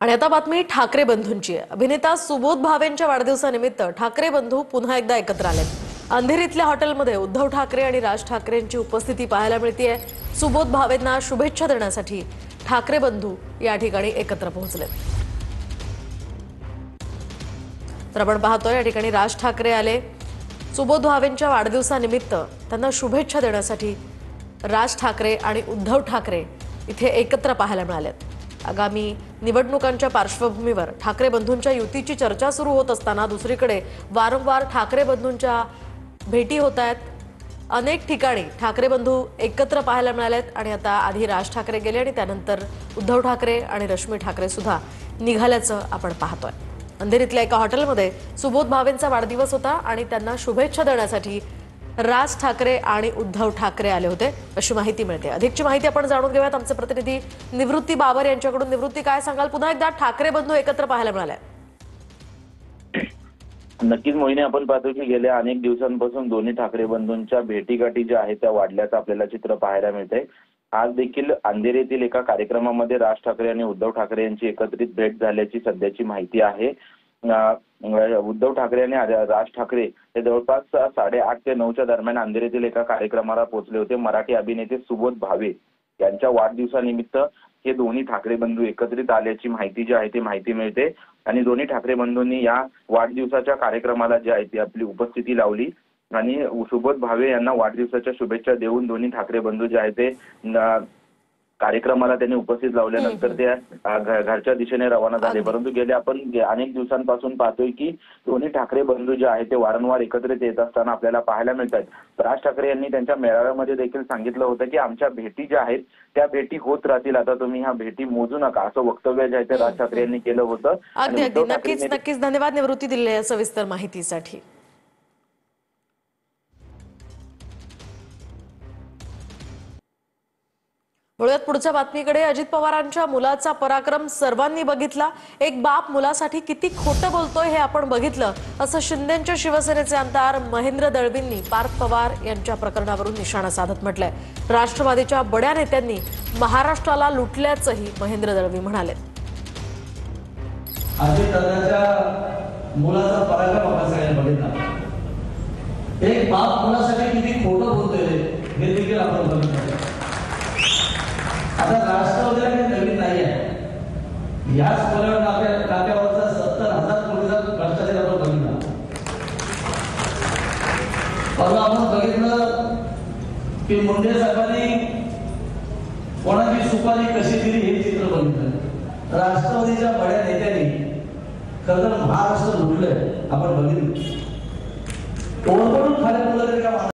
आणि आता बातमी ठाकरे बंधूंची आहे। अभिनेता सुबोध भावेंच्या वाढदिवसानिमित्त ठाकरे बंधू पुन्हा एकदा एकत्र आलेत। अंधेरीतल्या हॉटेलमध्ये उद्धव ठाकरे आणि राज ठाकरेंची उपस्थिती पाहायला मिळतेय। सुबोध भावेंना शुभेच्छा देण्यासाठी ठाकरे बंधू या ठिकाणी एकत्र पोहोचलेत। तर आपण पाहतोय या ठिकाणी राज ठाकरे आले। सुबोध भावेंच्या वाढदिवसानिमित्त त्यांना शुभेच्छा देण्यासाठी राज ठाकरे आणि उद्धव ठाकरे इथे एकत्र पाहायला मिळालेत। आगामी निवडणुकांच्या पार्श्वभूमीवर ठाकरे बंधूंच्या युतीची चर्चा सुरू होत असताना दुसरीकडे वारंवार ठाकरे बंधूंच्या भेटी होत आहेत। अनेक ठिकाणी ठाकरे बंधू एकत्र पाहायला मिळालेत आणि आता आधी राज ठाकरे गेले आणि त्यानंतर उद्धव ठाकरे आणि रश्मी ठाकरे सुद्धा निघाल्याचं आपण पाहतोय। अंधेरीतल्या एका हॉटेलमध्ये सुबोध भावेंचा वाढदिवस होता आणि त्यांना शुभेच्छा देण्यासाठी राज ठाकरे आणि उद्धव ठाकरे आले होते अशी माहिती मिळते। अधिकची माहिती आपण जाणून घेऊयात आमचे प्रतिनिधी निवृत्ती बाबर यांच्याकडून। निवृत्ती, काय सांगाल? पुन्हा एकदा ठाकरे बंधू एकत्र पाहायला मिळाले? नक्कीच मोहिनी, आपण पाहतो की गेल्या अनेक दिवसांपासून दोन्ही ठाकरे बंधूंच्या भेटीगाठी ज्या आहेत त्या वाढल्याचं आपल्याला चित्र पाहायला मिळतंय। आज देखील अंधेरीतील एका कार्यक्रमामध्ये राज ठाकरे आणि उद्धव ठाकरे यांची एकत्रित भेट झाल्याची सध्याची माहिती आहे। उद्धव ठाकरे आणि राज ठाकरे हे जवळपास 8:30 ते 9च्या दरम्यान अंधेरीतील एका कार्यक्रमाला पोहोचले होते। मराठी अभिनेते सुबोध भावे यांच्या वाढदिवसानिमित्त हे दोन्ही ठाकरे बंधू एकत्रित आल्याची माहिती जी आहे ती माहिती मिळते आणि दोन्ही ठाकरे बंधूंनी या वाढदिवसाच्या कार्यक्रमाला जी आहे ती आपली उपस्थिती लावली आणि सुबोध भावे यांना वाढदिवसाच्या शुभेच्छा देऊन दोन्ही ठाकरे बंधू जे आहेत ते कार्यक्रमाला त्यांनी उपस्थित लावल्यानंतर ते घरच्या दिशेने रवाना झाले। परंतु गेल्या आपण अनेक दिवसांपासून पाहतोय की दोन्ही ठाकरे बंधू जे आहेत ते वारंवार एकत्रित येत असताना आपल्याला पाहायला मिळतात। राज ठाकरे यांनी त्यांच्या मेळाव्यामध्ये देखील सांगितलं होतं की आमच्या भेटी ज्या आहेत त्या भेटी होत राहतील, आता तुम्ही ह्या भेटी मोजू नका, असं वक्तव्य जे आहे ते राज ठाकरे यांनी केलं होतं। नक्कीच धन्यवाद निवृत्ती दिलेल्या सविस्तर माहितीसाठी। वळूयात पुढच्या बातमीकडे। अजित पवारांच्या मुलाचा पराक्रम सर्वांनी बघितला। एक बाप मुलासाठी किती खोटं बोलतोय हे आपण बघितलं, असं शिंदेच्या शिवसेनेचे आमदार महेंद्र दळवींनी पार्थ पवार यांच्या प्रकरणावरून निशाणा साधत म्हटलंय। राष्ट्रवादीच्या बड्या नेत्यांनी महाराष्ट्राला लुटल्याचंही महेंद्र दळवी म्हणाले। अजित दादाच्या मुलाचा पराक्रम आपण सगळ्यांनी बघितला। एक बाप मुलासाठी किती खोटं बोलतोय हे देखील आपण बघितलं। आता राष्ट्रवादीला काही नवीन नाही आहे। याच पोल्यावर नाक्यावरचा 70,000 कोटीचा भ्रष्टाचार आपण बघितला। परवा आपण बघितलं की मुंडे साहेबांनी कोणाची सुपारी कशी दिली हे चित्र बघितलं। राष्ट्रवादीच्या बड्या नेत्यांनी खरं तर महाराष्ट्र लुटलंय आपण बघितलं।